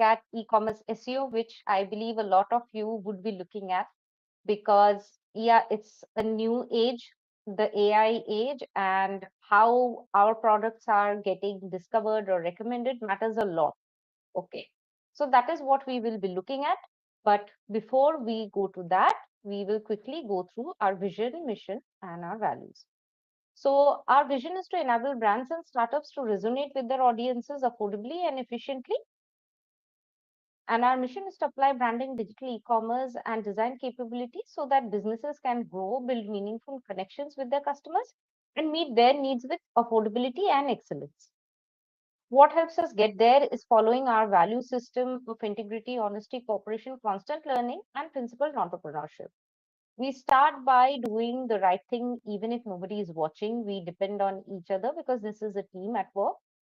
at e-commerce SEO, which I believe a lot of you would be looking at because, yeah, it's a new age, the AI age, and how our products are getting discovered or recommended matters a lot. Okay. So that is what we will be looking at. But before we go to that, we will quickly go through our vision, mission, and our values. So our vision is to enable brands and startups to resonate with their audiences affordably and efficiently. And our mission is to apply branding, digital e-commerce, and design capabilities so that businesses can grow, build meaningful connections with their customers, and meet their needs with affordability and excellence. What helps us get there is following our value system of integrity, honesty, cooperation, constant learning, and principled entrepreneurship. We start by doing the right thing even if nobody is watching. We depend on each other because this is a team at work.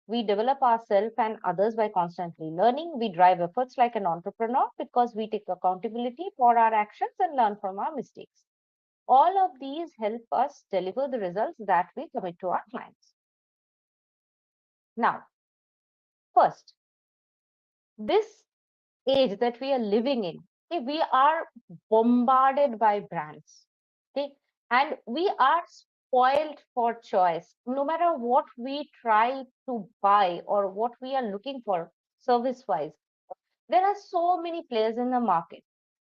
We develop ourselves and others by constantly learning. We drive efforts like an entrepreneur because we take accountability for our actions and learn from our mistakes. All of these help us deliver the results that we commit to our clients. Now, first, this age that we are living in, okay, we are bombarded by brands. Okay, and we are spoiled for choice. No matter what we try to buy or what we are looking for service wise, there are so many players in the market.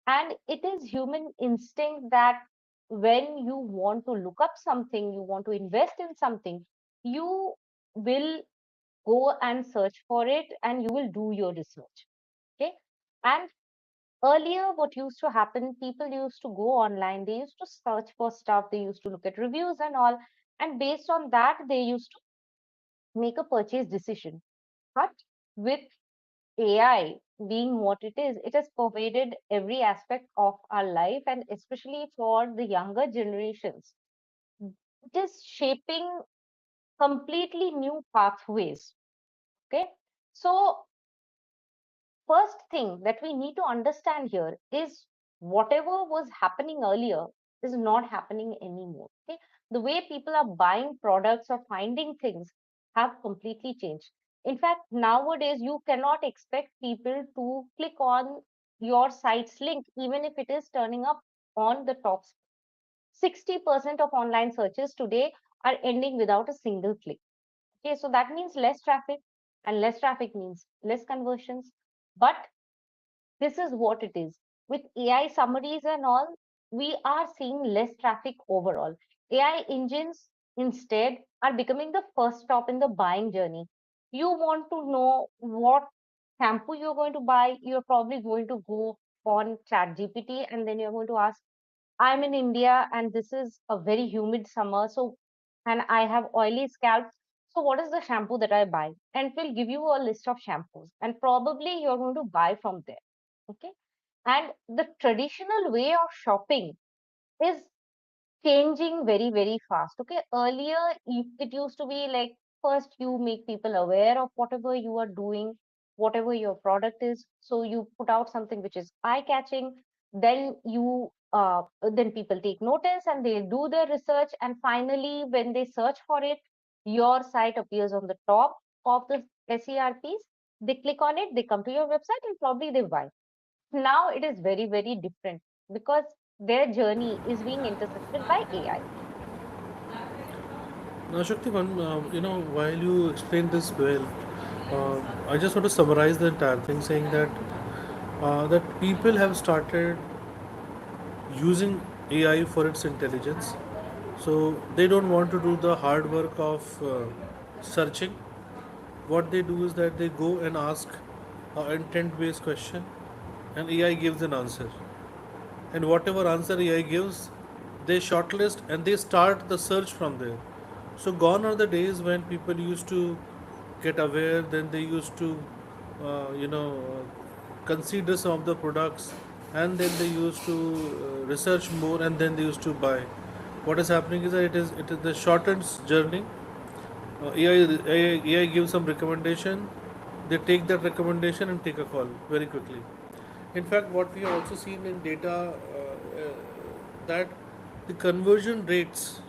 And it is human instinct that when you want to look up something, you want to invest in something, you will go and search for it and you will do your research. Okay. And earlier, what used to happen, people used to go online, they used to search for stuff, they used to look at reviews and all. And based on that, they used to make a purchase decision. But with AI being what it has pervaded every aspect of our life, and especially for the younger generations, it is shaping completely new pathways. Okay. So first thing that we need to understand here is whatever was happening earlier is not happening anymore. Okay? The way people are buying products or finding things have completely changed. In fact, nowadays you cannot expect people to click on your site's link, even if it is turning up on the top. 60% of online searches today are ending without a single click. Okay, so that means less traffic, and less traffic means less conversions. But this is what it is. With AI summaries and all, we are seeing less traffic overall. AI engines instead are becoming the first stop in the buying journey. You want to know what shampoo you're going to buy, you're probably going to go on ChatGPT and then you're going to ask, I'm in India and this is a very humid summer, so and I have oily scalp. So what is the shampoo that I buy? And it will give you a list of shampoos, and probably you're going to buy from there. Okay. And the traditional way of shopping is changing very, very fast. Okay. Earlier, it used to be like first you make people aware of whatever you are doing, whatever your product is. So you put out something which is eye catching. Then people take notice and they do their research. And finally, when they search for it, your site appears on the top of the SERPs. They click on it, they come to your website, and probably they buy. Now it is very, very different because their journey is being intercepted by AI. Now, Shaktiman, while you explain this well, I just want to summarize the entire thing, saying that people have started using AI for its intelligence. So they don't want to do the hard work of searching. What they do is that they go and ask an intent-based question, and AI gives an answer. And whatever answer AI gives, they shortlist and they start the search from there. So gone are the days when people used to get aware, then they used to, consider some of the products, and then they used to research more, and then they used to buy. What is happening is that it is the shortened journey. AI gives some recommendation, they take that recommendation and take a call very quickly. In fact, what we have also seen in data, that the conversion rates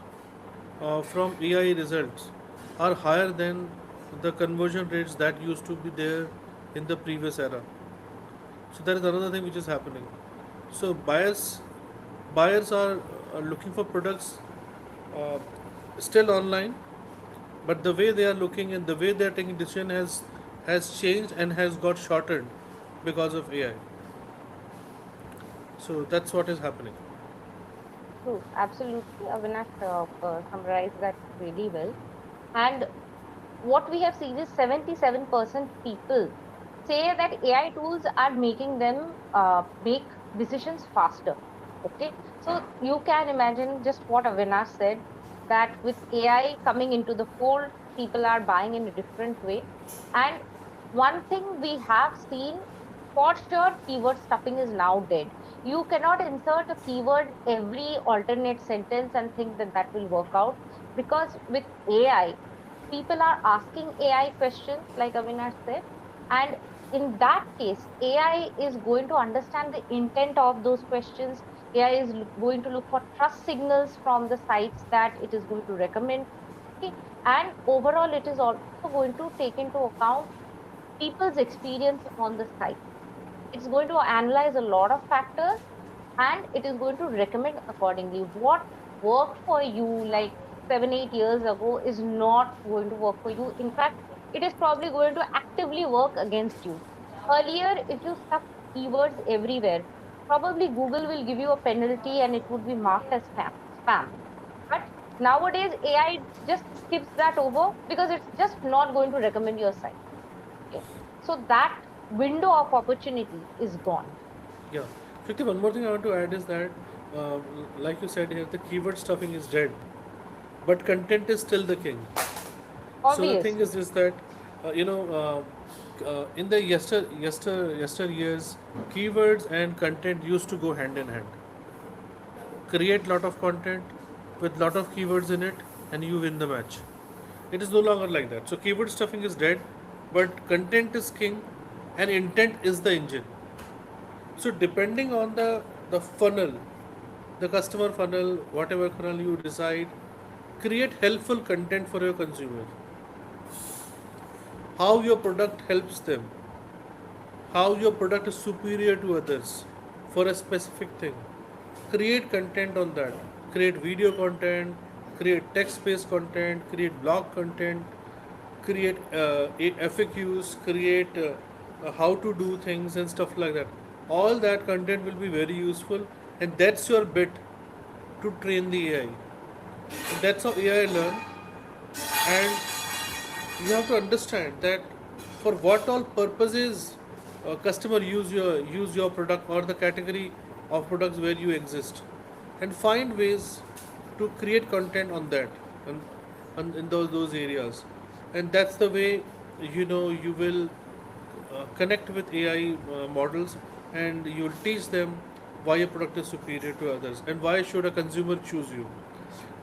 from AI results are higher than the conversion rates that used to be there in the previous era. So that is another thing which is happening. So buyers are looking for products uh, still online, but the way they are looking and the way they are taking decision has changed and has got shortened because of AI. So that's what is happening. True, absolutely. Avinash summarized that really well. And what we have seen is 77% people say that AI tools are making them make decisions faster. Okay, so you can imagine just what Avinash said, that with AI coming into the fold, people are buying in a different way. And one thing we have seen for sure, keyword stuffing is now dead. You cannot insert a keyword every alternate sentence and think that that will work out, because with AI, people are asking AI questions, like Avinash said, and in that case, AI is going to understand the intent of those questions. AI is going to look for trust signals from the sites that it is going to recommend. Okay? And overall, it is also going to take into account people's experience on the site. It's going to analyze a lot of factors, and it is going to recommend accordingly. What worked for you like 7 8 years ago is not going to work for you. In fact, it is probably going to actively work against you. Earlier, if you stuck keywords everywhere, probably Google will give you a penalty and it would be marked as spam. But nowadays, AI just skips that over because it's just not going to recommend your site. Okay, so that window of opportunity is gone. Yeah. Shakti, one more thing I want to add is that, uh, like you said here, the keyword stuffing is dead, but content is still the king. So the thing Obviously. is that, in the yester years, keywords and content used to go hand in hand. Create lot of content with lot of keywords in it, and you win the match. It is no longer like that. So keyword stuffing is dead, but content is king, and intent is the engine. So depending on the funnel, the customer funnel, whatever funnel you decide, create helpful content for your consumer. How your product helps them, how your product is superior to others for a specific thing. Create content on that. Create video content, create text based content, create blog content, create FAQs, create how to do things and stuff like that. All that content will be very useful, and that's your bit to train the AI. And that's how AI learn, and you have to understand that for what all purposes customer use your product or the category of products where you exist, and find ways to create content on that, and in those areas. And that's the way you will connect with AI models, and you'll teach them why your product is superior to others and why should a consumer choose you,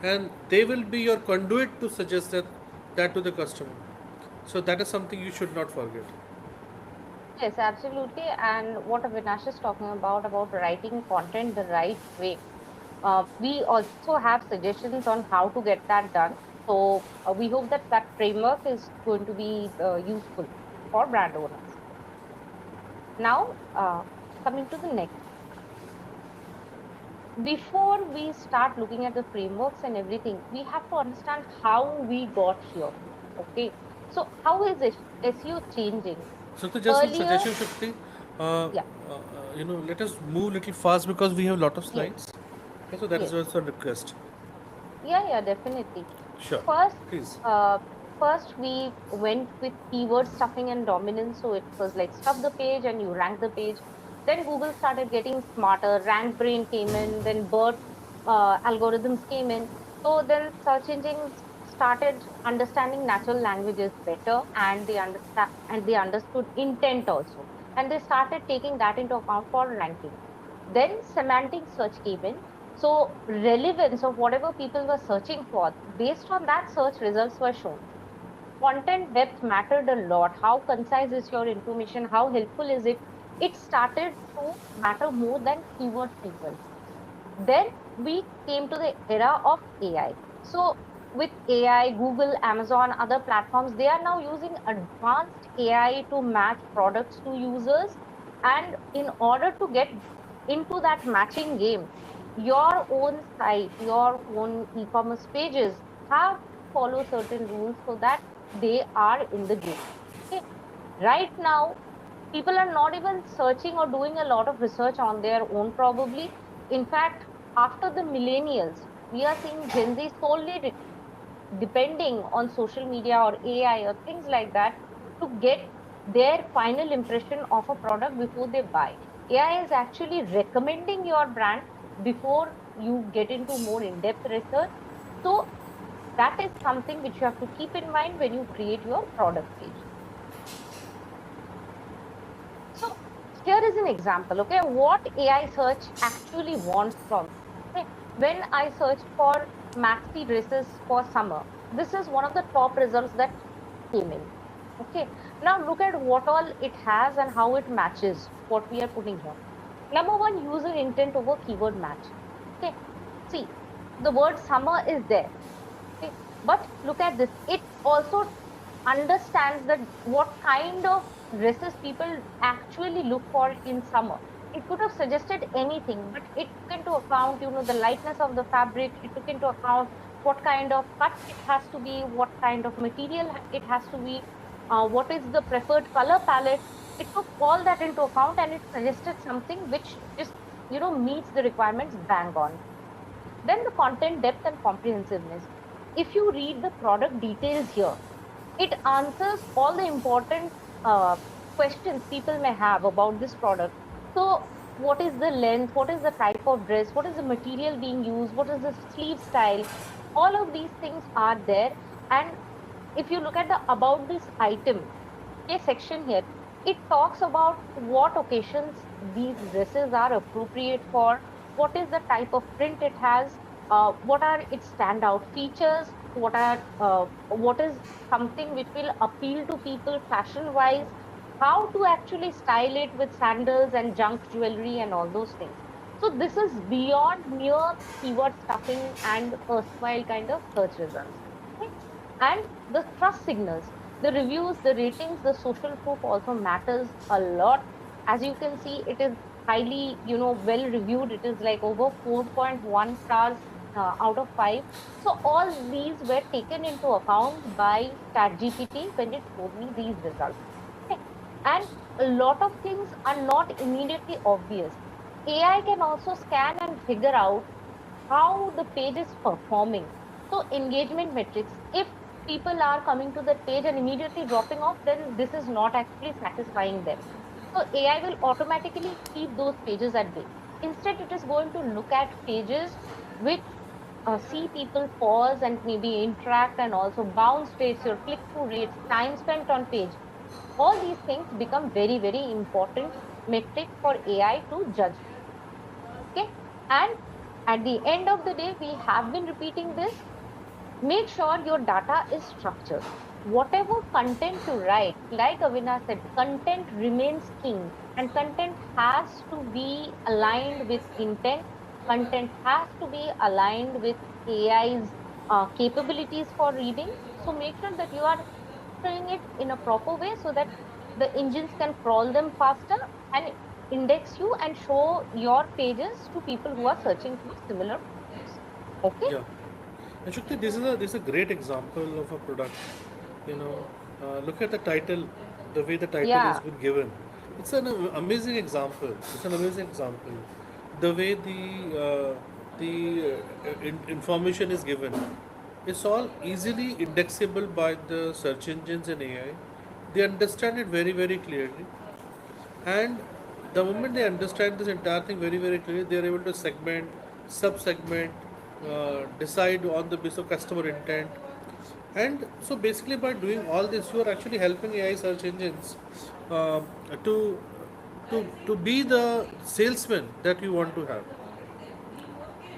and they will be your conduit to suggest that to the customer. So that is something you should not forget. Yes, absolutely. And what Avinash is talking about writing content the right way. We also have suggestions on how to get that done. So we hope that that framework is going to be useful for brand owners. Now, coming to the next, before we start looking at the frameworks and everything, we have to understand how we got here. Okay. So how is SEO changing? So to just one Earlier, suggestion, Shakti, uh, yeah, let us move little fast because we have a lot of yes, slides. Okay, so that is yes. also a request. Yeah, definitely. Sure, First, please. uh, first we went with keyword stuffing and dominance. So it was like stuff the page and you rank the page. Then Google started getting smarter. Rank brain came in. Then BERT algorithms came in. So then search engines started understanding natural languages better, and they understood intent also, and they started taking that into account for ranking. Then semantic search came in. So relevance of whatever people were searching for, based on that search results were shown. Content depth mattered a lot. How concise is your information? How helpful is it? It started to matter more than keyword sequence. Then we came to the era of AI. So with AI, Google, Amazon, other platforms, they are now using advanced AI to match products to users. And in order to get into that matching game, your own site, your own e-commerce pages have to follow certain rules so that they are in the game. Okay. Right now, people are not even searching or doing a lot of research on their own, probably. In fact, after the millennials, we are seeing Gen Z solely depending on social media or AI or things like that to get their final impression of a product before they buy. AI is actually recommending your brand before you get into more in-depth research. So that is something which you have to keep in mind when you create your product page. So here is an example, okay, what AI search actually wants from me. Okay, when I searched for maxi dresses for summer, this is one of the top results that came in. Okay, now look at what all it has and how it matches what we are putting here. Number one, user intent over keyword match. Okay, see, the word summer is there. Okay, but look at this. It also understands that what kind of dresses people actually look for in summer. It could have suggested anything, but it took into account, the lightness of the fabric. It took into account what kind of cut it has to be, what kind of material it has to be, what is the preferred color palette. It took all that into account and it suggested something which just, meets the requirements bang on. Then the content depth and comprehensiveness. If you read the product details here, it answers all the important uh, questions people may have about this product. So, what is the length? What is the type of dress? What is the material being used? What is the sleeve style? All of these things are there. And if you look at the about this item, a section here, it talks about what occasions these dresses are appropriate for, what is the type of print it has, what are its standout features, what is something which will appeal to people fashion wise, how to actually style it with sandals and junk jewelry and all those things. So this is beyond mere keyword stuffing and erstwhile kind of search results. Okay? And the trust signals, the reviews, the ratings, the social proof also matters a lot. As you can see, it is highly, well reviewed. It is like over 4.1 stars out of 5. So all these were taken into account by ChatGPT when it showed me these results. Okay. And a lot of things are not immediately obvious. AI can also scan and figure out how the page is performing. So engagement metrics, if people are coming to that page and immediately dropping off, then this is not actually satisfying them. So AI will automatically keep those pages at bay. Instead, it is going to look at pages which see people pause and maybe interact, and also bounce rates, your click-through rates, time spent on page. All these things become very, very important metric for AI to judge. Okay. And at the end of the day, we have been repeating this. Make sure your data is structured. Whatever content you write, like Avina said, content remains king, and content has to be aligned with intent. Content has to be aligned with AI's capabilities for reading. So make sure that you are structuring it in a proper way so that the engines can crawl them faster and index you and show your pages to people who are searching for similar products. Okay? Yeah. And Shukti, this is a great example of a product. You know, look at the title, the way the title is Yeah. been given. It's an amazing example. It's an amazing example. The way the information is given, it's all easily indexable by the search engines and AI. They understand it very very clearly, and the moment they understand this entire thing very very clearly, they are able to segment, sub-segment, decide on the basis of customer intent. And so basically by doing all this, you are actually helping AI search engines uh, to to be the salesman that you want to have.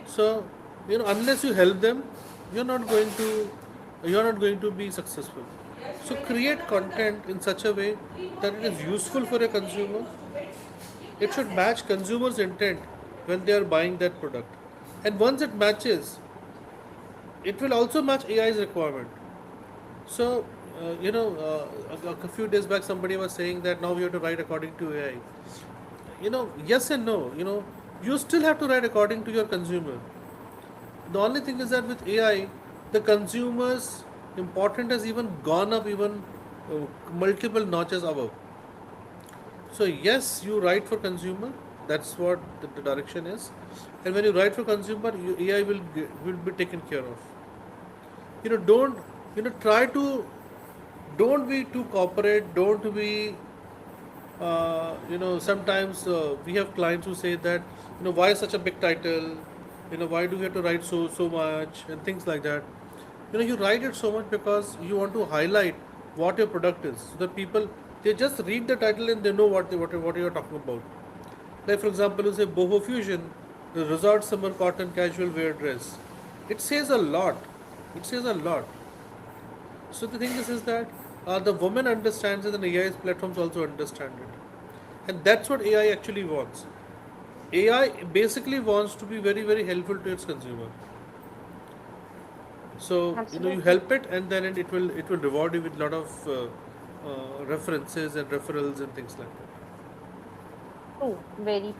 So, unless you help them, you're not going to you're not going to be successful. So create content in such a way that it is useful for a consumer. It should match consumers' intent when they are buying that product. And once it matches, it will also match AI's requirement. So, a few days back somebody was saying that now we have to write according to AI. Yes and no. You still have to write according to your consumer. The only thing is that with AI, the consumer's important has even gone up even multiple notches above. So yes, you write for consumer. That's what the direction is. And when you write for consumer, AI will be taken care of. Don't try to, don't be too corporate. Don't be sometimes we have clients who say that, why such a big title, why do we have to write so much and things like that. You write it so much because you want to highlight what your product is, so that people, they just read the title and they know what you are talking about. Like for example, you say boho fusion, the resort summer cotton casual wear dress. It says a lot. It says a lot. So the thing is that the woman understands it and AI's platforms also understand it. And that's what AI actually wants. AI basically wants to be very, very helpful to its consumer. So you Absolutely help it, and then it will reward you with a lot of references and referrals and things like that. true, very true.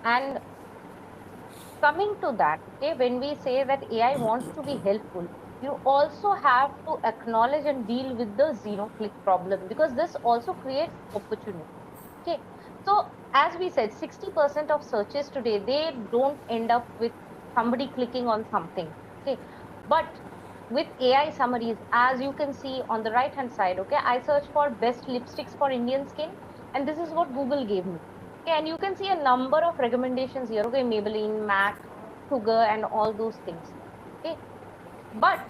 And coming to that, okay, when we say that AI wants to be helpful, you also have to acknowledge and deal with the zero click problem, because this also creates opportunity. Okay, so as we said, 60% of searches today, they don't end up with somebody clicking on something. Okay, but with AI summaries, as you can see on the right hand side, okay, I search for best lipsticks for Indian skin, and this is what Google gave me. Okay, and you can see a number of recommendations here. Okay, Maybelline, MAC, Sugar, and all those things. Okay, but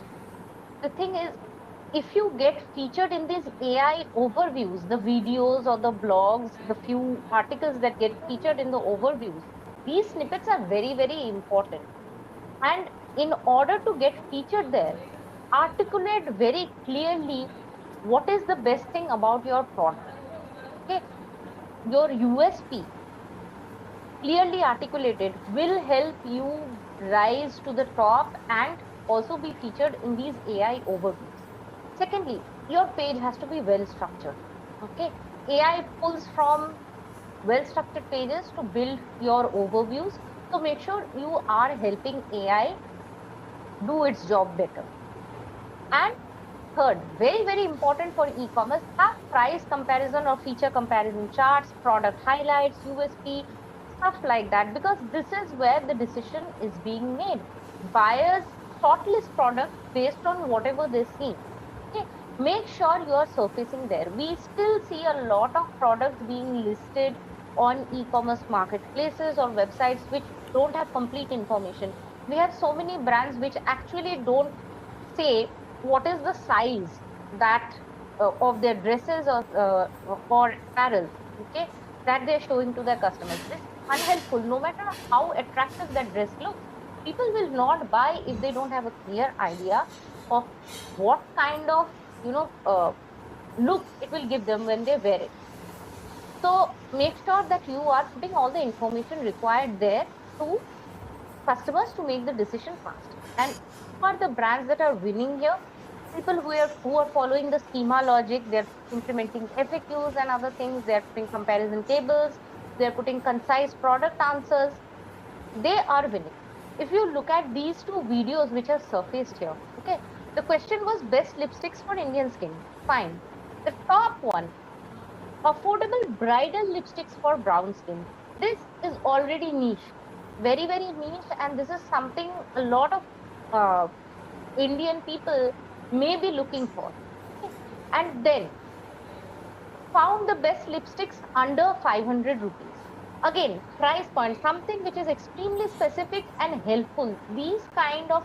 the thing is, if you get featured in these AI overviews, the videos or the blogs, the few articles that get featured in the overviews, these snippets are very, very important. And in order to get featured there, articulate very clearly what is the best thing about your product. Okay, your USP clearly articulated will help you rise to the top and also be featured in these AI overviews. Secondly, your page has to be well structured. Okay, AI pulls from well structured pages to build your overviews. So make sure you are helping AI do its job better. And third, very, very important for e-commerce, have price comparison or feature comparison charts, product highlights, USP, stuff like that, because this is where the decision is being made. Buyers shortlist product based on whatever they see. Okay, make sure you are surfacing there. We still see a lot of products being listed on e-commerce marketplaces or websites which don't have complete information. We have so many brands which actually don't say what is the size that of their dresses or apparel, okay, that they're showing to their customers. This is unhelpful. No matter how attractive that dress looks, people will not buy if they don't have a clear idea of what kind of look it will give them when they wear it. So make sure that you are putting all the information required there to customers to make the decision fast. And for the brands that are winning here, people who are following the schema logic, they're implementing FAQs and other things, they're putting comparison tables, they're putting concise product answers, they are winning. If you look at these two videos which are surfaced here, okay, the question was best lipsticks for Indian skin. Fine. The top one, affordable bridal lipsticks for brown skin. This is already niche, very, very niche, and this is something a lot of uh, Indian people may be looking for. Okay. And then found the best lipsticks under 500 rupees. Again, price point, something which is extremely specific and helpful. These kind of,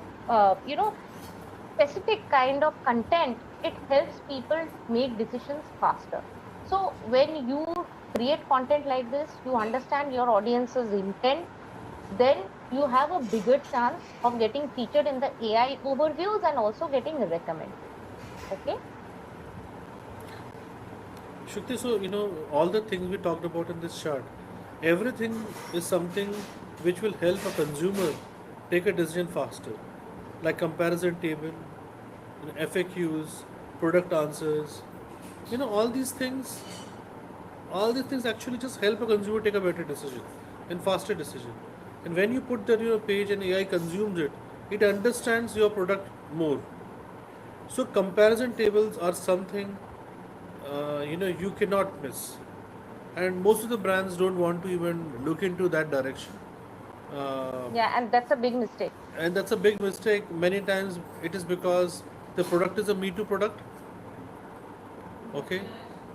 specific kind of content, it helps people make decisions faster. So when you create content like this, you understand your audience's intent, then you have a bigger chance of getting featured in the AI overviews and also getting recommended. Okay. Shukti, so all the things we talked about in this chart, everything is something which will help a consumer take a decision faster. like comparison table, FAQs, product answers. All these things actually just help a consumer take a better decision and faster decision. And when you put that your page and AI consumes it, it understands your product more. So comparison tables are something you cannot miss, and most of the brands don't want to even look into that direction. Uh, Yeah, and that's a big mistake. and that's a big mistake. Many times it is because the product is a Me Too product. Okay,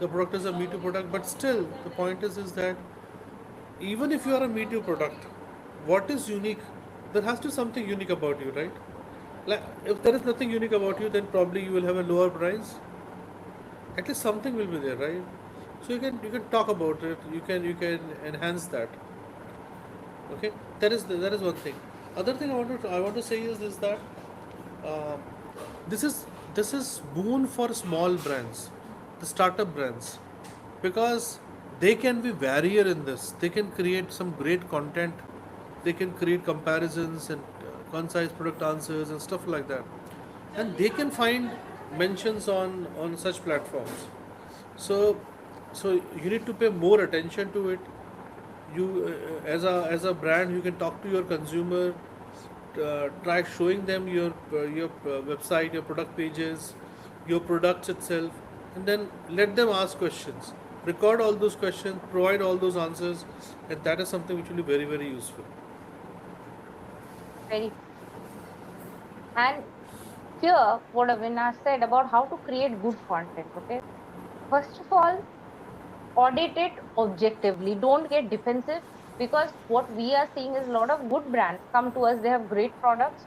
the product is a Me Too product, but still the point is that even if you are a Me Too product, what is unique? There has to be something unique about you, right? Like if there is nothing unique about you, then probably you will have a lower price. At least something will be there, right? So you can talk about it. You can enhance that. Okay, that is one thing. Other thing I want to say is that uh, this is this is boon for small brands, the startup brands, because they can be barrier in this. They can create some great content. They can create comparisons and concise product answers and stuff like that, and they can find mentions on such platforms. So so you need to pay more attention to it. You as a brand, you can talk to your consumer, try showing them your website, your product pages, your products itself, and then let them ask questions, record all those questions, provide all those answers, and that is something which will be very, very useful. Very true. And here, what Avinash said about how to create good content. Okay, first of all, audit it objectively. Don't get defensive, because what we are seeing is a lot of good brands come to us. They have great products,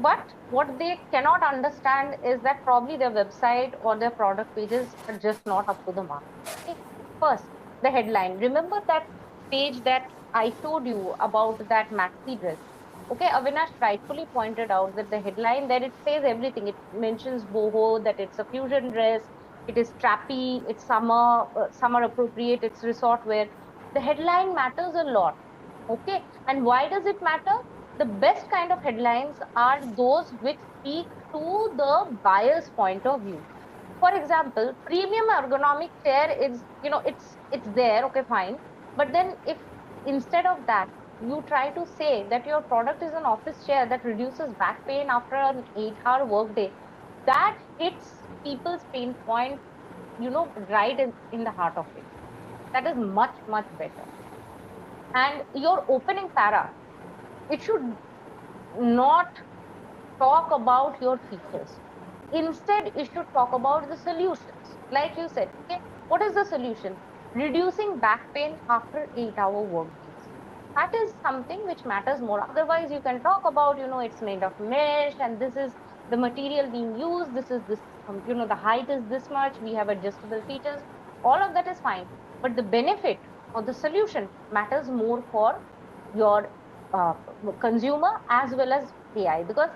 but what they cannot understand is that probably their website or their product pages are just not up to the mark. Okay. First, the headline. Remember that page that I showed you about that maxi dress? Okay, Avinash rightfully pointed out that the headline there, it says everything. It mentions boho, that it's a fusion dress, it is strappy, it's summer appropriate, it's resort wear. The headline matters a lot. Okay, and why does it matter? The best kind of headlines are those which speak to the buyer's point of view. For example, premium ergonomic chair is, it's there, okay, fine. But then if instead of that, you try to say that your product is an office chair that reduces back pain after an 8-hour workday, that hits people's pain point, right in the heart of it. That is much, much better. And your opening para, it should not talk about your features. Instead, it should talk about the solutions. Like you said, okay, what is the solution? Reducing back pain after 8-hour work days. That is something which matters more. Otherwise, you can talk about, it's made of mesh and this is the material being used. This is this, the height is this much. We have adjustable features. All of that is fine. But the benefit or the solution matters more for your uh, consumer as well as AI, because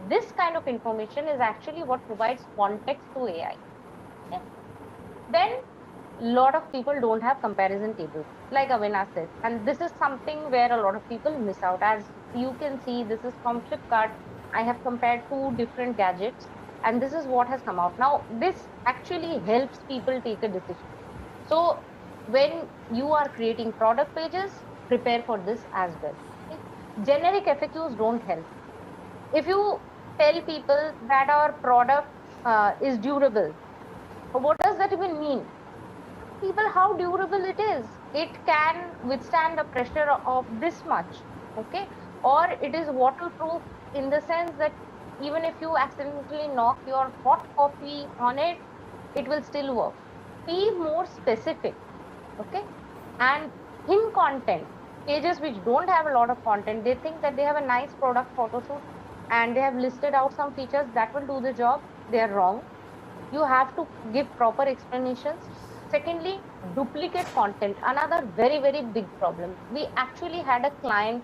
this kind of information is actually what provides context to AI. Okay? Then a lot of people don't have comparison tables, like Avinash said, and this is something where a lot of people miss out. As you can see, this is from Flipkart. I have compared two different gadgets, and this is what has come out. Now, this actually helps people take a decision. So, when you are creating product pages, prepare for this as well. Okay? Generic FAQs don't help. If you tell people that our product is durable, what does that even mean? People how durable it is. It can withstand the pressure of this much, okay? Or it is waterproof in the sense that even if you accidentally knock your hot coffee on it, it will still work. Be more specific, okay? And thin content, pages which don't have a lot of content, they think that they have a nice product photo shoot and they have listed out some features that will do the job. They are wrong. You have to give proper explanations. Secondly, duplicate content, another very, very big problem. We actually had a client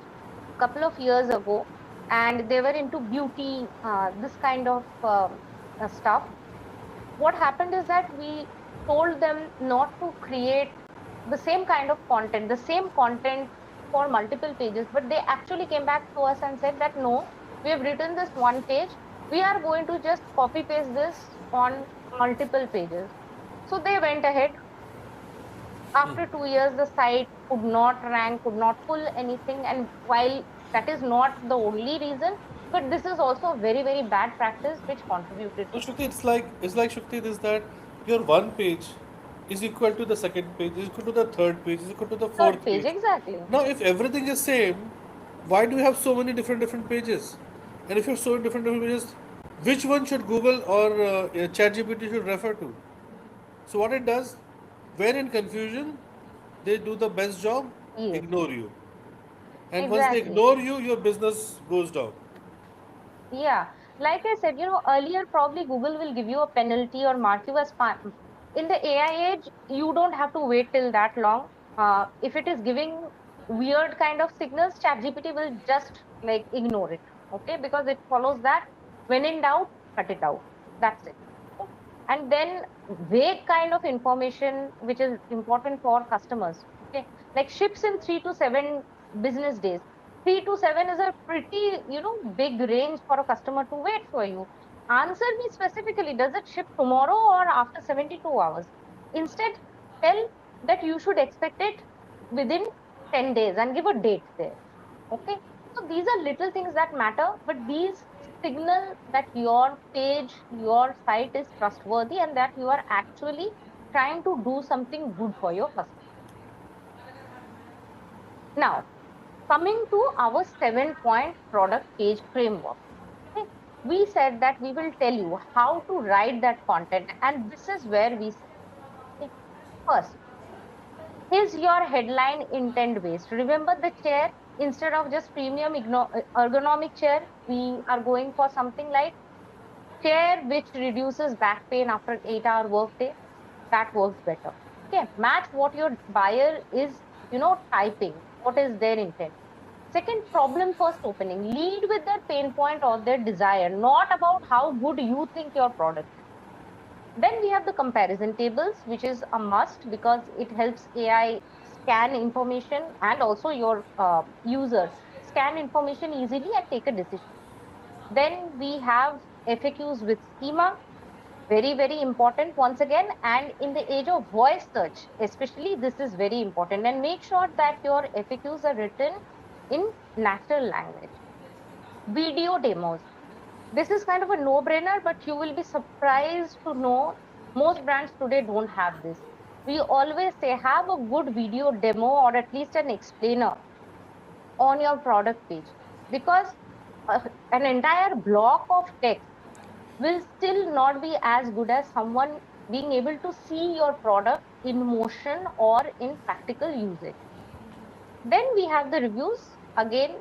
a couple of years ago, and they were into beauty, this kind of stuff. What happened is that we told them not to create the same kind of content, the same content for multiple pages, but they actually came back to us and said that no, We have written this one page. We are going to just copy paste this on multiple pages. So they went ahead. After 2 years, the site could not rank, could not pull anything. And while that is not the only reason, but this is also a very, very bad practice which contributed So to Shruti, it's like Shruti is that your one page is equal to the second page, is equal to the third page, is equal to the third fourth page. page. Exactly. Now, if everything is same, why do you have so many different pages? And if you have so many different pages, which one should Google or ChatGPT should refer to? So what it does, when in confusion, they do the best job, Yes, ignore you. And once they exactly. ignore you, your business goes down. Yeah, like I said, earlier probably Google will give you a penalty or mark you as spam. In the AI age, you don't have to wait till that long. If it is giving weird kind of signals, ChatGPT will just like ignore it. Okay, because it follows that when in doubt, cut it out. That's it. Okay? And then vague kind of information, which is important for customers. Okay, like ships in 3 to 7 business days. 3 to 7 is a pretty, big range for a customer to wait for you. Answer me specifically, does it ship tomorrow or after 72 hours? Instead, tell that you should expect it within 10 days and give a date there. Okay. So these are little things that matter, but these signal that your page, your site is trustworthy and that you are actually trying to do something good for your customer. Now, coming to our 7 point product page framework. Okay. We said that we will tell you how to write that content, and this is where we start. Okay. First, is your headline intent based? Remember the chair? Instead of just premium ergonomic chair, we are going for something like chair which reduces back pain after 8 hour workday. That works better. Okay, match what your buyer is, typing. What is their intent? Second, problem first opening. Lead with their pain point or their desire, not about how good you think your product is. Then we have the comparison tables, which is a must because it helps AI scan information and also your user scan information easily and take a decision. Then we have FAQs with schema, very, very important once again. And in the age of voice search, especially, this is very important. And make sure that your FAQs are written in natural language. Video demos. This is kind of a no-brainer, but you will be surprised to know most brands today don't have this. We always say have a good video demo or at least an explainer on your product page because an entire block of text will still not be as good as someone being able to see your product in motion or in practical usage. Then we have the reviews. Again,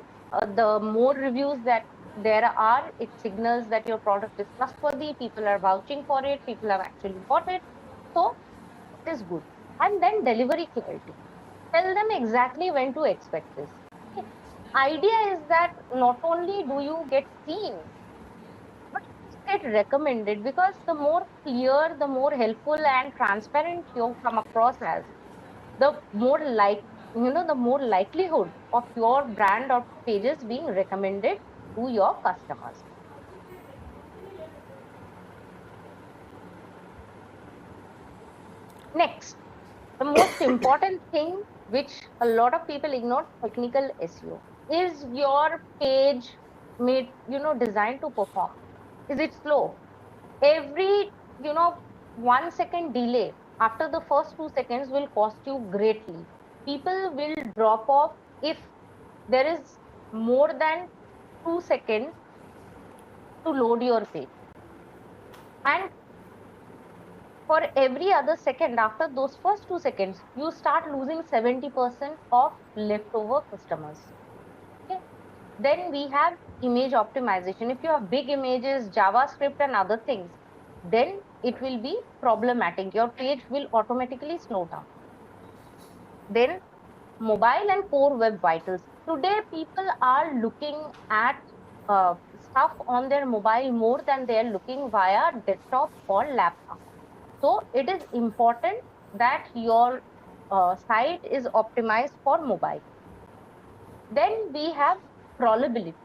the more reviews that there are, it signals that your product is trustworthy. People are vouching for it. People have actually bought it. So it is good. And then delivery clarity. Tell them exactly when to expect this. Okay. Idea is that not only do you get seen, but get recommended because the more clear, the more helpful and transparent you come across as, the more the more likelihood of your brand or pages being recommended to your customers. Next, the most important thing which a lot of people ignore, technical SEO. Is your page made, designed to perform? Is it slow? Every, 1 second delay after the first 2 seconds will cost you greatly. People will drop off if there is more than 2 seconds to load your page. And for every other second after those first 2 seconds, you start losing 70% of leftover customers. Okay. Then we have image optimization. If you have big images, JavaScript, and other things, then it will be problematic. Your page will automatically slow down. Then mobile and core web vitals. Today, people are looking at stuff on their mobile more than they are looking via desktop or laptop. So it is important that your site is optimized for mobile. Then we have crawlability.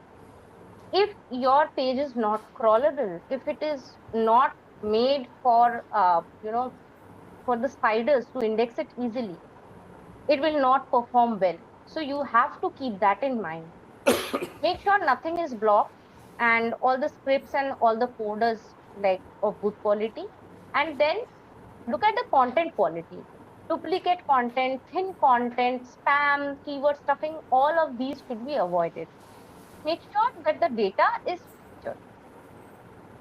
If your page is not crawlable, if it is not made for for the spiders to index it easily, it will not perform well. So you have to keep that in mind. Make sure nothing is blocked and all the scripts and all the coders like of good quality. And then look at the content quality. Duplicate content, thin content, spam, keyword stuffing, all of these should be avoided. Make sure that the data is structured.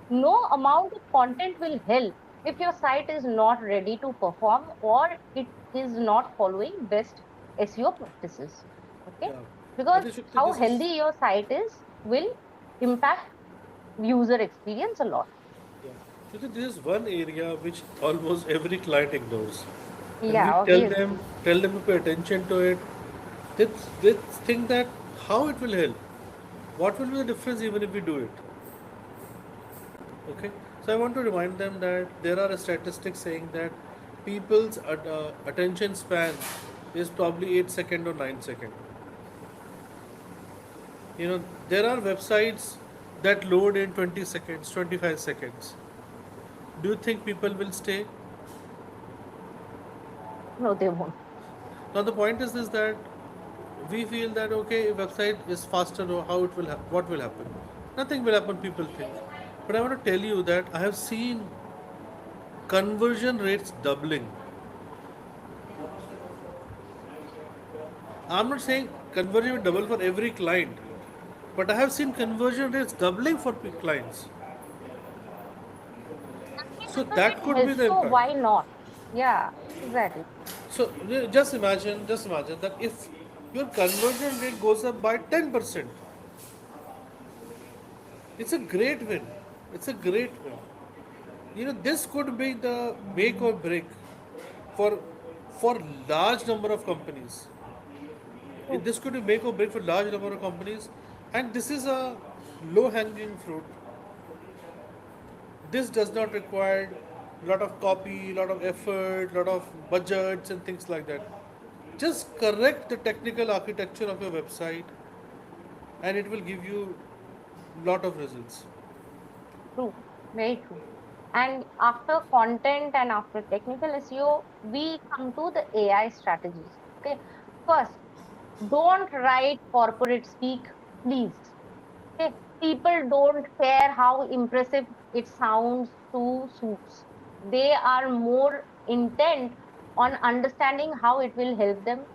No amount of content will help if your site is not ready to perform or it is not following best SEO practices. Okay? Yeah. I Because think Shukti, how this is healthy your site is will impact user experience a lot. yeah. Shukti, this is one area which almost every client ignores. And we Yeah, obviously. tell them to pay attention to it. They, they think that how it will help. What will be the difference even if we do it? Okay. So I want to remind them that there are statistics saying that people's attention span is probably 8 second or 9 second. You know, there are websites that load in 20 seconds, 25 seconds. Do you think people will stay? No, they won't. Now the point is this, that we feel that okay, if website is faster, or how it will what will happen? Nothing will happen, people think. But I want to tell you that I have seen conversion rates doubling. I'm not saying conversion will double for every client, but I have seen conversion rates doubling for clients. So that It could be helps. the So impact. why not? Yeah, exactly. So just imagine that if your conversion rate goes up by 10%, it's a great win. It's a great win. You know, this could be the make or break for for large number of companies. True, This could be make or break for large number of companies, and this is a low hanging fruit. This does not require a lot of copy, lot of effort, lot of budgets and things like that. Just correct the technical architecture of your website, and it will give you lot of results. true, very true. And after content and after technical SEO, we come to the AI strategies. Okay. First, don't write corporate speak, please. Okay. People don't care how impressive it sounds to suits. They are more intent on understanding how it will help them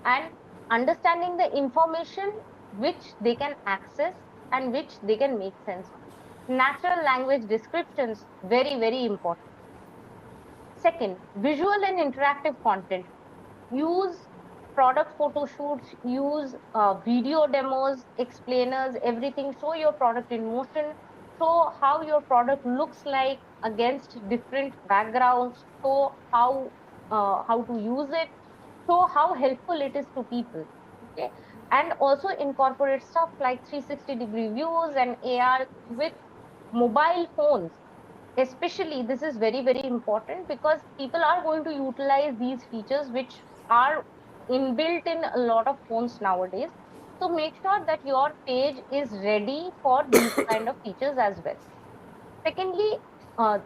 and understanding the information which they can access and which they can make sense of. Natural language descriptions, very, very important. Second, visual and interactive content. Use product photo shoots, use video demos, explainers, everything. Show your product in motion, show how your product looks like against different backgrounds, show how to use it, show how helpful it is to people. Okay, and also incorporate stuff like 360-degree views and AR with mobile phones. Especially this is very, very important because people are going to utilize these features which are inbuilt in a lot of phones nowadays. So make sure that your page is ready for these kind of features as well. Secondly, uh,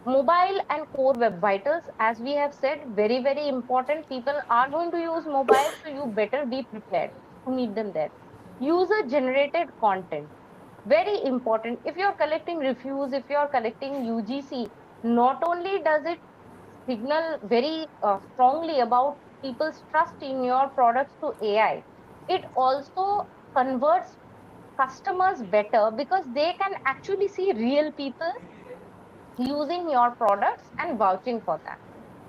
mobile and core web vitals, as we have said, very, very important. People are going to use mobile, so you better be prepared to meet them there. User generated content, very important. If you're collecting reviews, if you're collecting UGC, not only does it signal very strongly about people's trust in your products to AI, it also converts customers better because they can actually see real people using your products and vouching for that.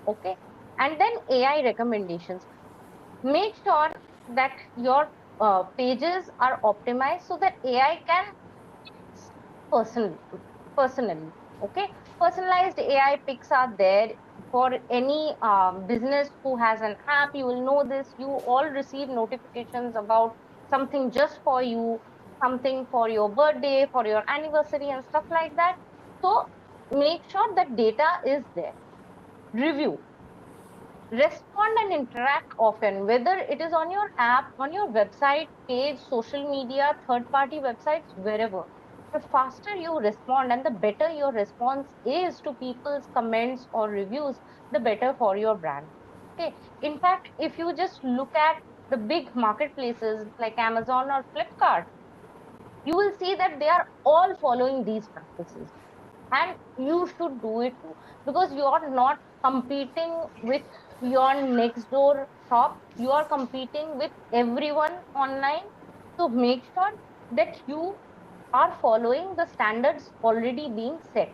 Okay. And then AI recommendations. Make sure that your pages are optimized so that AI can person personally. Okay. Personalized AI picks are there for any business who has an app. You will know this. You all receive notifications about something just for you, something for your birthday, for your anniversary, and stuff like that. So make sure that data is there. Review. Respond and interact often, whether it is on your app, on your website page, social media, third party websites, wherever. The faster you respond and the better your response is to people's comments or reviews, the better for your brand. Okay. In fact, if you just look at the big marketplaces like Amazon or Flipkart, you will see that they are all following these practices, and you should do it too, because you are not competing with your next door shop, you are competing with everyone online. So make sure that you are following the standards already being set.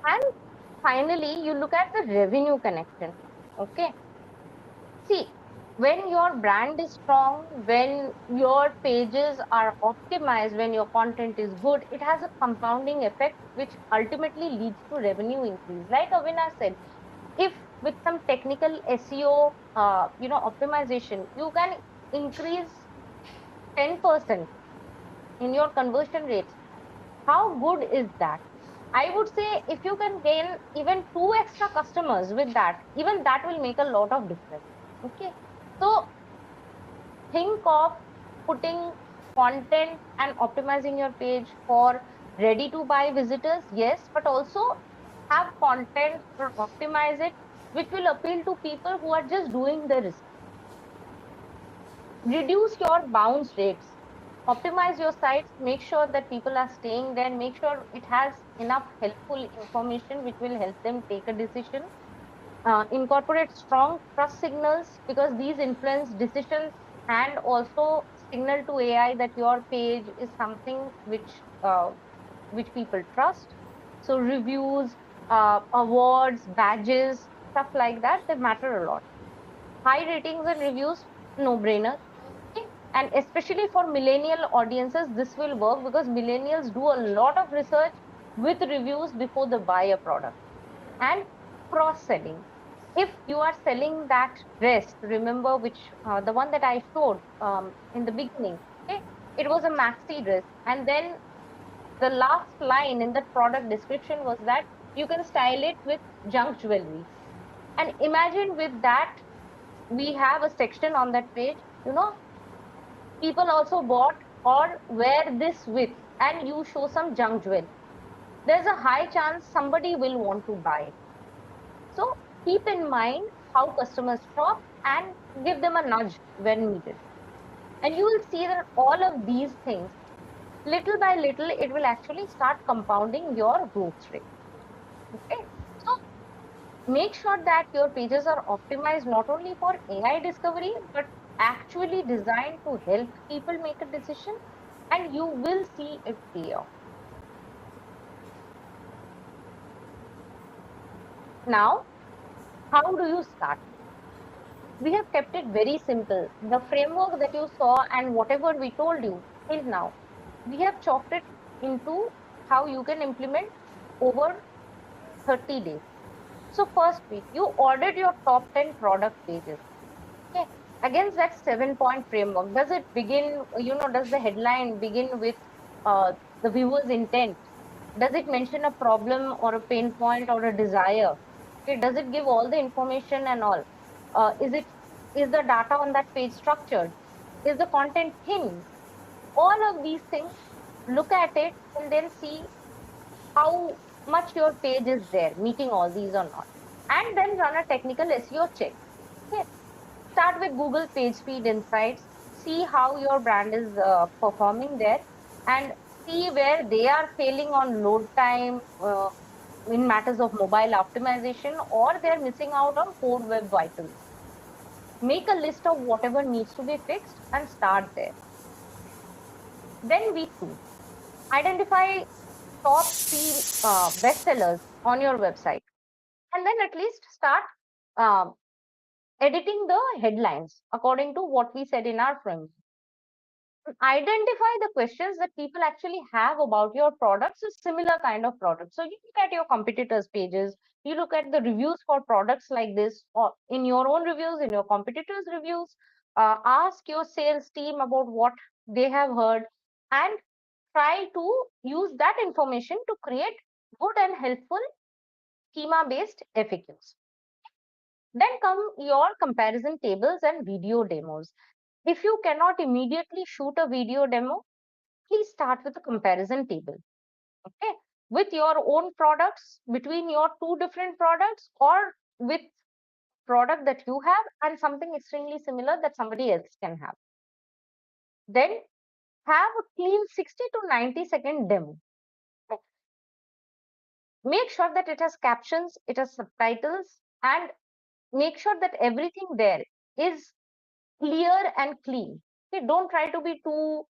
And finally, you look at the revenue connection. Okay. See, when your brand is strong, when your pages are optimized, when your content is good, it has a compounding effect which ultimately leads to revenue increase. Like Avinash said, if with some technical SEO, optimization, you can increase 10% in your conversion rates. How good is that? I would say if you can gain even two extra customers with that, even that will make a lot of difference. Okay. So think of putting content and optimizing your page for ready to buy visitors, yes, but also have content or optimize it which will appeal to people who are just doing the research. Reduce your bounce rates, optimize your sites, make sure that people are staying there, make sure it has enough helpful information which will help them take a decision. Incorporate strong trust signals, because these influence decisions and also signal to AI that your page is something which people trust. So reviews, awards, badges, stuff like that, they matter a lot. High ratings and reviews, no brainer. Okay? And especially for millennial audiences, this will work because millennials do a lot of research with reviews before they buy a product. And cross selling, if you are selling that dress, remember which the one that I showed in the beginning, okay, it was a maxi dress, and then the last line in the product description was that you can style it with junk jewelry. And imagine with that, we have a section on that page, people also bought or wear this with, and you show some junk jewelry, there's a high chance somebody will want to buy it. So keep in mind how customers shop and give them a nudge when needed. And you will see that all of these things, little by little, it will actually start compounding your growth rate. Okay. So make sure that your pages are optimized not only for AI discovery, but actually designed to help people make a decision, and you will see it pay off. Now, how do you start? We have kept it very simple. The framework that you saw and whatever we told you till now, we have chopped it into how you can implement over 30 days. So first week, you ordered your top 10 product pages. Okay. Against that 7 point framework, does it begin, does the headline begin with the viewer's intent? Does it mention a problem or a pain point or a desire? Okay. Does it give all the information and all? Is the data on that page structured? Is the content thin? All of these things, look at it and then see how much your page is there, meeting all these or not. And then run a technical SEO check. Okay. Start with Google Page Speed Insights, see how your brand is performing there, and see where they are failing on load time in matters of mobile optimization, or they're missing out on core web vitals. Make a list of whatever needs to be fixed and start there. Then week two, identify top three bestsellers on your website, and then at least start um, editing the headlines according to what we said in our frame. Identify the questions that people actually have about your products, a similar kind of products. So you look at your competitors' pages, you look at the reviews for products like this, or in your own reviews, in your competitors' reviews. Ask your sales team about what they have heard, and try to use that information to create good and helpful schema-based FAQs. Then come your comparison tables and video demos. If you cannot immediately shoot a video demo, please start with a comparison table. Okay, with your own products, between your two different products, or with product that you have and something extremely similar that somebody else can have. Then have a clean 60 to 90-second demo. Make sure that it has captions, it has subtitles, and make sure that everything there is clear and clean. Okay, don't try to be too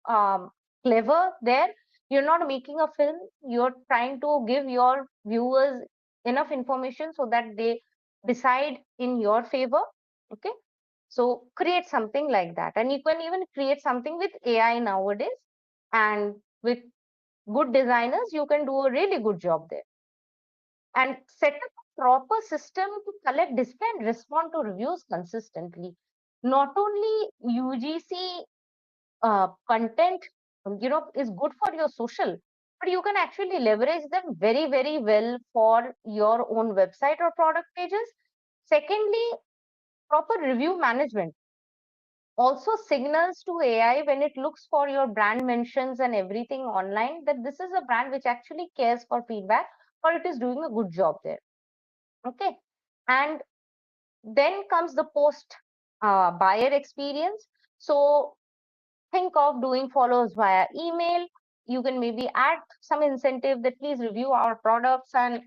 clever there. You're not making a film, you're trying to give your viewers enough information so that they decide in your favor. Okay, so create something like that, and you can even create something with AI nowadays, and with good designers you can do a really good job there. And set up a proper system to collect, display, and respond to reviews consistently. Not only UGC content, is good for your social, but you can actually leverage them very, very well for your own website or product pages. Secondly, proper review management also signals to AI when it looks for your brand mentions and everything online that this is a brand which actually cares for feedback or it is doing a good job there. Okay. And then comes the post buyer experience. So think of doing follows via email. You can maybe add some incentive that please review our products, and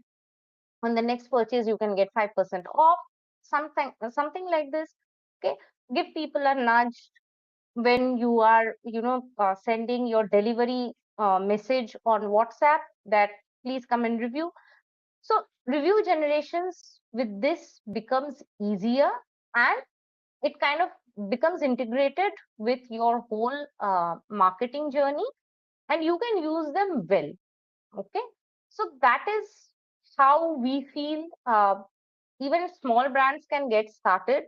on the next purchase you can get 5% off, something like this. Okay, give people a nudge when you are sending your delivery message on WhatsApp that please come and review. So review generations with this becomes easier, and it kind of becomes integrated with your whole marketing journey, and you can use them well. Okay, so that is how we feel even small brands can get started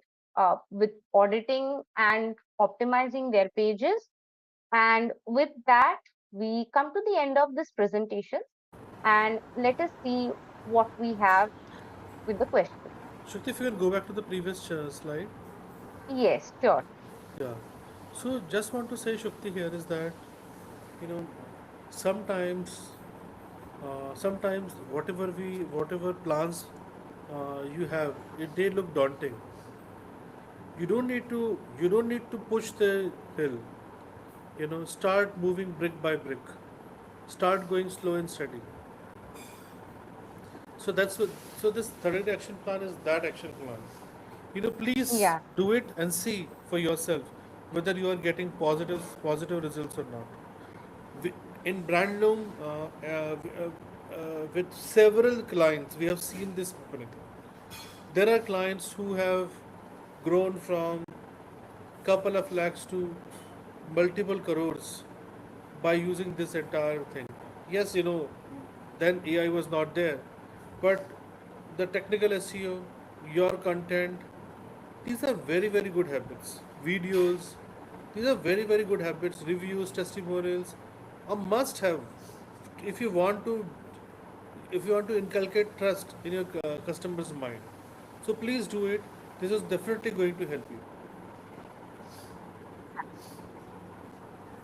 with auditing and optimizing their pages. And with that, we come to the end of this presentation, and let us see what we have with the question. Shruti, if you can go back to the previous slide. Yes, sure. Yeah. So just want to say, Shukti, here is that you know sometimes sometimes whatever plans you have, they look daunting. You don't need to push the hill. Start moving brick by brick. Start going slow and steady. So that's what. So this 30 action plan is that action plan. Please Yeah. do it and see for yourself whether you are getting positive results or not. We, in BrandLoom, with several clients, we have seen this happening. There are clients who have grown from couple of lakhs to multiple crores by using this entire thing. Yes, then AI was not there, but the technical SEO, your content, these are very, very good habits. Videos, these are very, very good habits. Reviews, testimonials, a must have if you want to inculcate trust in your customer's mind. So please do it. This is definitely going to help you.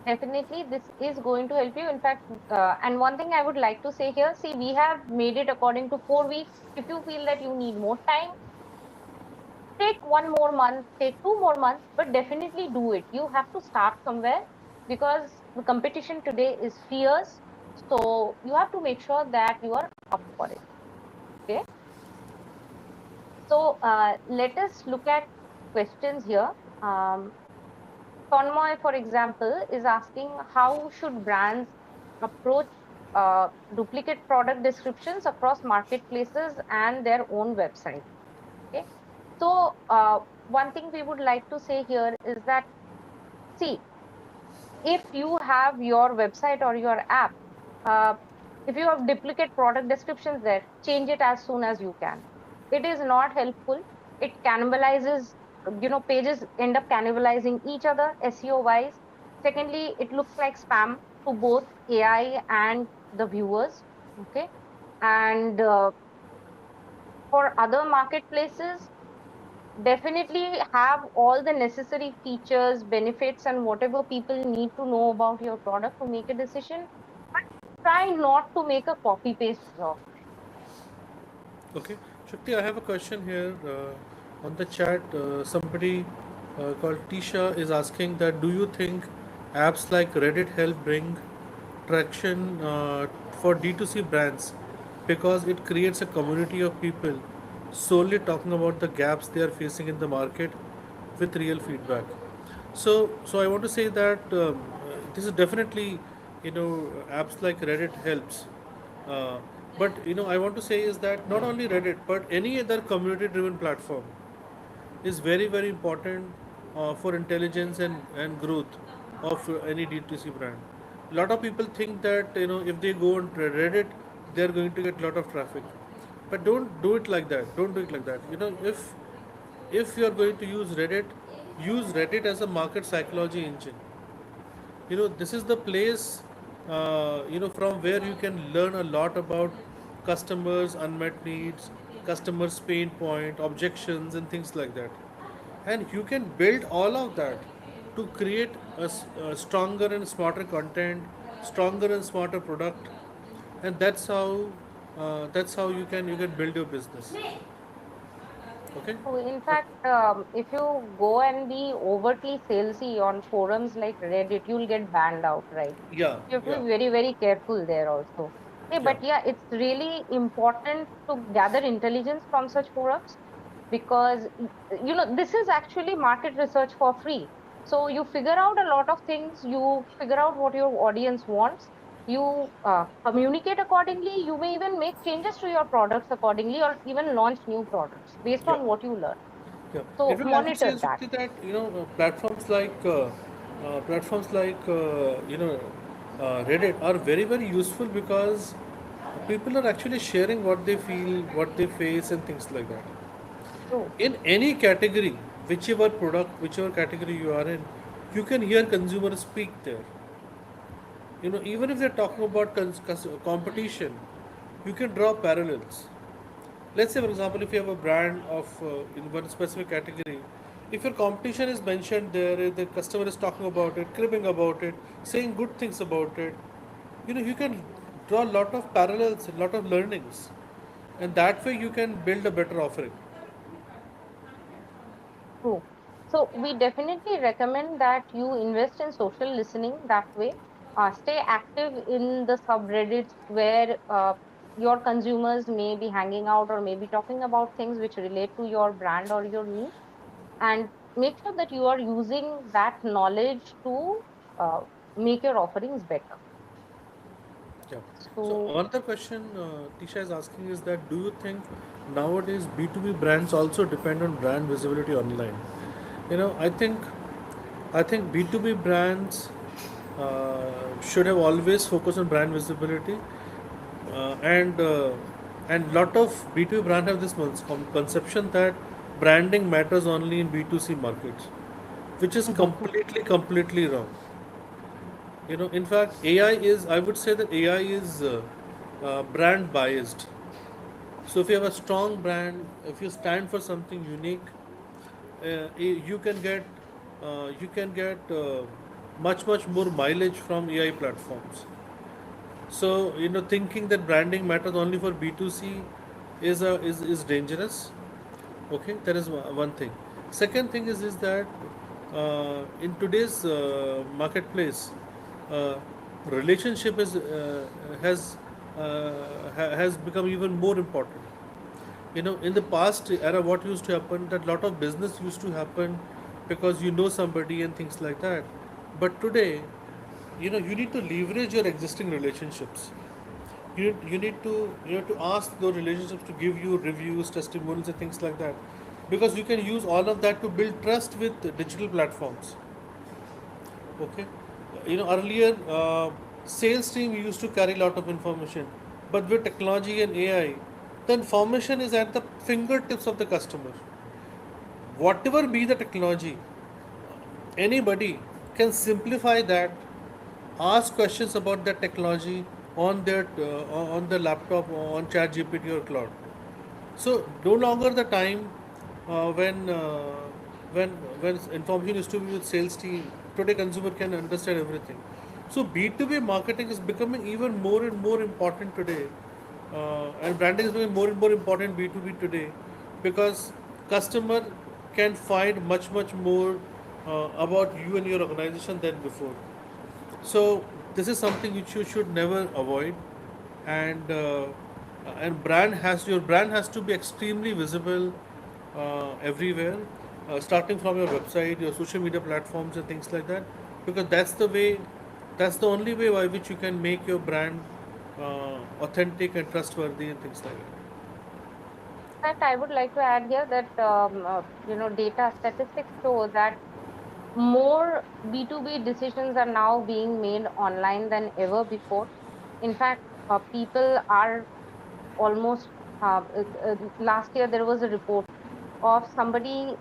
Definitely, this is going to help you. In fact, and one thing I would like to say here, see, we have made it according to 4 weeks. If you feel that you need more time, take 1 more month, take 2 more months, but definitely do it. You have to start somewhere because the competition today is fierce. So you have to make sure that you are up for it. Okay. So let us look at questions here. Conmoy, for example, is asking how should brands approach duplicate product descriptions across marketplaces and their own website. Okay. So one thing we would like to say here is that, see, if you have your website or your app, uh, if you have duplicate product descriptions there, change it as soon as you can. It is not helpful. It cannibalizes, pages end up cannibalizing each other SEO wise. Secondly, it looks like spam to both AI and the viewers. Okay. And for other marketplaces, definitely have all the necessary features, benefits, and whatever people need to know about your product to make a decision. Try not to make a copy paste job. Okay, Shakti, I have a question here on the chat. Somebody called Tisha is asking that do you think apps like Reddit help bring traction for D2C brands because it creates a community of people solely talking about the gaps they are facing in the market with real feedback. So I want to say that this is definitely, apps like Reddit helps. Uh, but I want to say is that not only Reddit, but any other community-driven platform is very very important for intelligence and growth of any D2C brand. A lot of people think that if they go on Reddit, they are going to get a lot of traffic, but don't do it like that. Don't do it like that. If you are going to use Reddit as a market psychology engine. This is the place from where you can learn a lot about customers unmet needs, customers pain point, objections, and things like that. And you can build all of that to create a stronger and smarter content, stronger and smarter product. And that's how you can build your business. Okay. So in fact, if you go and be overtly salesy on forums like Reddit, you'll get banned out, right? Yeah, You have to yeah, be very, very careful there also. Okay, yeah, but yeah, it's really important to gather intelligence from such forums because this is actually market research for free. So you figure out a lot of things, you figure out what your audience wants, you communicate accordingly, you may even make changes to your products accordingly or even launch new products based yeah. on what you learn. Yeah. In So fact, I would say, monitor that. Shruti, that platforms like Reddit are very very useful because people are actually sharing what they feel, what they face, and things like that. True. In any category, whichever product, whichever category you are in, you can hear consumers speak there. Even if they're talking about competition, you can draw parallels. Let's say, for example, if you have a brand of in one specific category, if your competition is mentioned there, if the customer is talking about it, cribbing about it, saying good things about it, you can draw a lot of parallels, a lot of learnings, and that way you can build a better offering. True. So we definitely recommend that you invest in social listening that way. Stay active in the subreddits where your consumers may be hanging out or maybe talking about things which relate to your brand or your niche, and make sure that you are using that knowledge to uh, make your offerings better. Yeah. So So, another question Tisha is asking is that do you think nowadays B2B brands also depend on brand visibility online? I think B2B brands should have always focused on brand visibility, and lot of B2B brand have this conception that branding matters only in B2C markets, which is completely wrong. In fact, I would say that AI is brand biased. So if you have a strong brand, if you stand for something unique, you can get much more mileage from AI platforms. So thinking that branding matters only for B2C is dangerous. Okay, that is one thing. Second thing is that in today's marketplace, uh, relationship has become even more important. In the past era, what used to happen, that lot of business used to happen because you know somebody and things like that. But today, you need to leverage your existing relationships. You need to ask those relationships to give you reviews, testimonials, and things like that, because you can use all of that to build trust with digital platforms. Okay. Earlier, sales team used to carry a lot of information, but with technology and AI, the information is at the fingertips of the customer. Whatever be the technology, anybody can simplify that, ask questions about that technology, on their laptop on ChatGPT or Cloud. So no longer the time uh, when uh, when when information used to be with sales team. Today consumer can understand everything. So B2B marketing is becoming even more and more important today, and branding is becoming more and more important B2B today, because customer can find much more about you and your organization than before. So this is something which you should never avoid, and your brand has to be extremely visible everywhere, starting from your website, your social media platforms, and things like that, because that's the only way by which you can make your brand authentic and trustworthy and things like that. fact, I would like to add here that data statistics show that more B2B decisions are now being made online than ever before. In fact, people are almost last year there was a report of somebody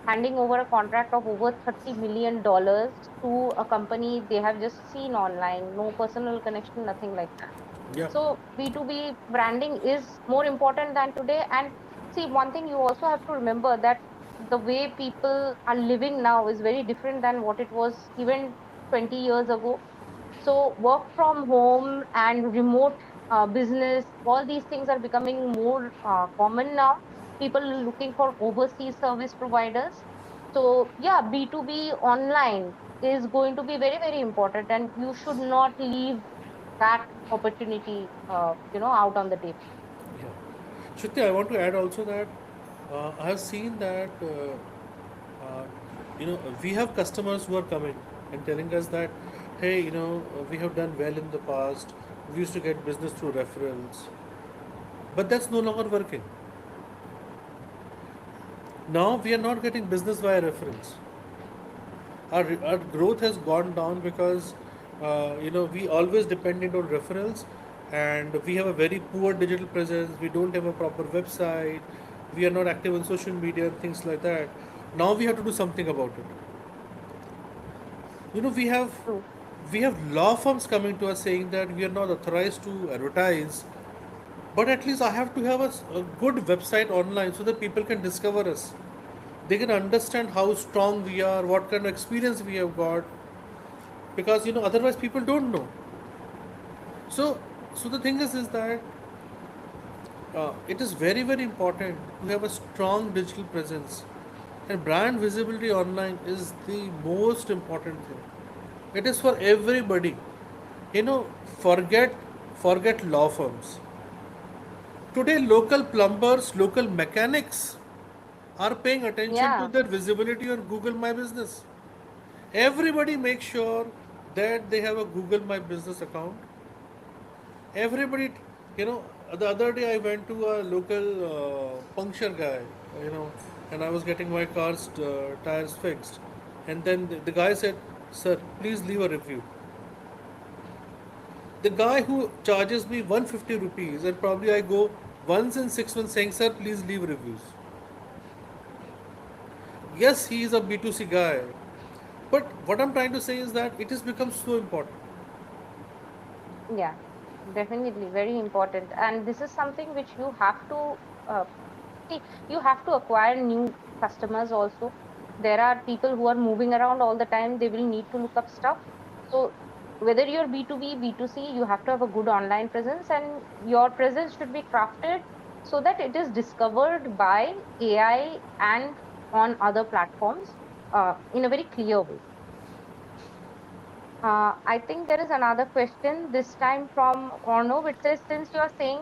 handing over a contract of over $30 million to a company they have just seen online, no personal connection, nothing like that. Yeah, So B2B branding is more important than today. And see, one thing you also have to remember that the way people are living now is very different than what it was even 20 years ago. So work from home and remote business, all these things are becoming more common now. People are looking for overseas service providers. So yeah, B2B online is going to be very, very important, and you should not leave that opportunity, out on the table. yeah. Shruti, I want to add also that I have seen that uh, we have customers who are coming and telling us that, hey, we have done well in the past. We used to get business through referrals, but that's no longer working. Now we are not getting business via referrals. Our growth has gone down because we always depended on referrals, and we have a very poor digital presence. We don't have a proper website. We are not active on social media and things like that. Now we have to do something about it. You know, True. we have law firms coming to us saying that we are not authorized to advertise, but at least I have to have a good website online so that people can discover us. They can understand how strong we are, what kind of experience we have got, because otherwise people don't know. So the thing is that it is very important to have a strong digital presence, and brand visibility online is the most important thing. It is for everybody. you know forget law firms. Today local plumbers, local mechanics are paying attention to Yeah, their visibility on Google My Business. Everybody make sure that they have a Google My Business account. Everybody, you know, the other day I went to a local puncture guy, you know, and I was getting my car's tires fixed. And then the guy said, "Sir, please leave a review." The guy who charges me 150 rupees, and probably I go once in 6 months saying, "Sir, please leave reviews." Yes, he is a B2C guy, but what I'm trying to say is that it has become so important. yeah, definitely very important. And this is something which you have to uh, see, you have to acquire new customers also. There are people who are moving around all the time, they will need to look up stuff. So whether you're B2B, B2C, you have to have a good online presence, and your presence should be crafted so that it is discovered by AI and on other platforms in a very clear way. I think there is another question, this time from Orno, which says, since you are saying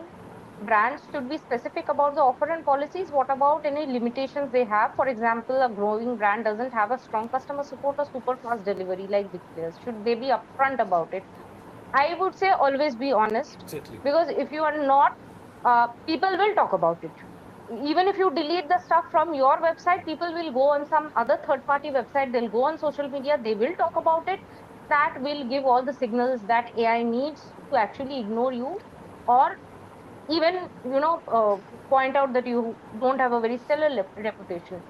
brands should be specific about the offer and policies, what about any limitations they have? For example, a growing brand doesn't have a strong customer support or super fast delivery like big players. Should they be upfront about it? I would say always be honest, Exactly. because if you are not, people will talk about it. Even if you delete the stuff from your website, people will go on some other third party website, they'll go on social media, they will talk about it. That will give all the signals that AI needs to actually ignore you, or even, point out that you don't have a very stellar reputation.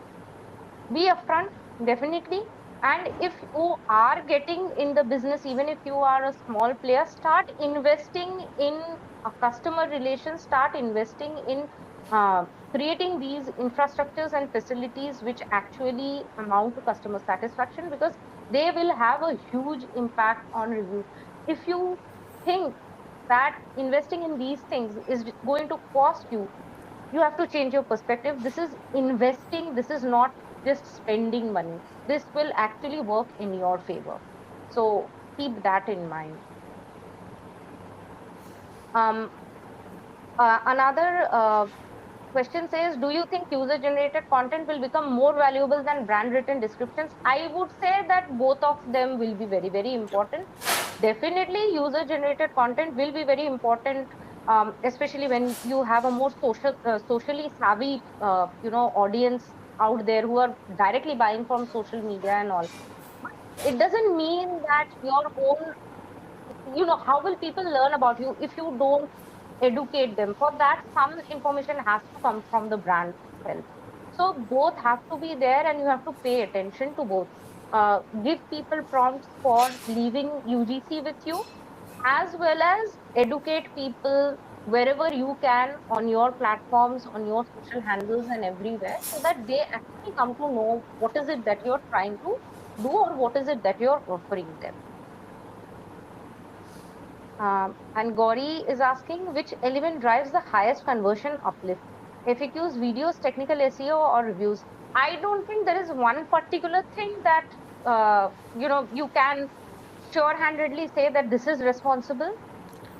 Be upfront, definitely. And if you are getting in the business, even if you are a small player, start investing in a customer relations, start investing in uh, creating these infrastructures and facilities which actually amount to customer satisfaction, because they will have a huge impact on reviews. If you think that investing in these things is going to cost you, you have to change your perspective. This is investing, this is not just spending money. This will actually work in your favor. So keep that in mind. um Another question says, do you think user generated content will become more valuable than brand written descriptions? I would say that both of them will be very, very Yeah. important. Definitely user generated content will be very important, especially when you have a more socially savvy audience out there who are directly buying from social media and all. But it doesn't mean that your own, how will people learn about you if you don't educate them? For that, some information has to come from the brand itself. So both have to be there, and you have to pay attention to both. Give people prompts for leaving UGC with you, as well as educate people wherever you can on your platforms, on your social handles and everywhere, so that they actually come to know what is it that you're trying to do, or what is it that you're offering them. And Gauri is asking, which element drives the highest conversion uplift? FAQs, videos, technical SEO, or reviews? I don't think there is one particular thing that you can sure-handedly say that this is responsible.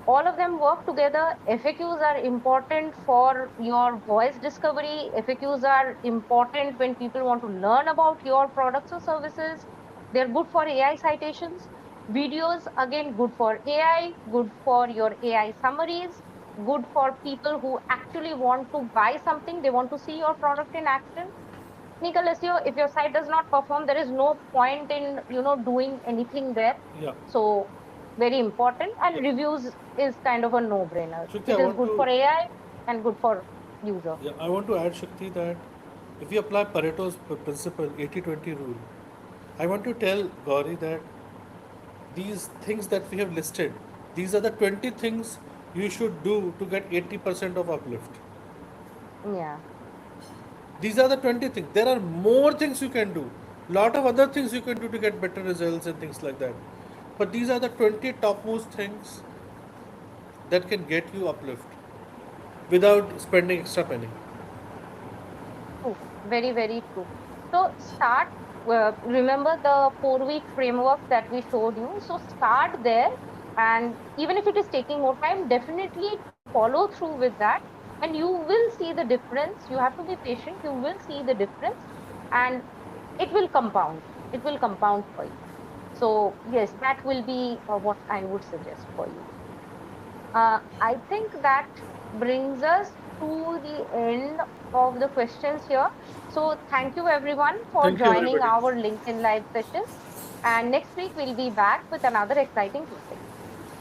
All of them work together. FAQs are important for your voice discovery. FAQs are important when people want to learn about your products or services. They're good for AI citations. Videos, again, good for AI, good for your AI summaries, good for people who actually want to buy something. They want to see your product in action. Technical SEO, if your site does not perform, there is no point in doing anything there. Yeah. So very important. And Yeah. reviews is kind of a no-brainer. Shakti, I It is want good to for AI and good for user. yeah, I want to add Shakti that if we apply Pareto's principle 80-20 rule, I want to tell Gauri that these things that we have listed, these are the 20 things you should do to get 80% of uplift. Yeah. These are the 20 things. There are more things you can do. Lot of other things you can do to get better results and things like that. But these are the 20 topmost things that can get you uplift without spending extra penny. True. Very, very true. So start, remember the 4-week framework that we showed you. So start there. And even if it is taking more time, definitely follow through with that. And you will see the difference. You have to be patient. You will see the difference. And it will compound. It will compound for you. So yes, that will be what I would suggest for you. I think that brings us to the end of the questions here. So thank you everyone for Thank you, joining everybody. our LinkedIn Live session. And next week we'll be back with another exciting topic.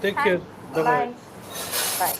Take care. Thanks. Bye Bye. bye. Bye.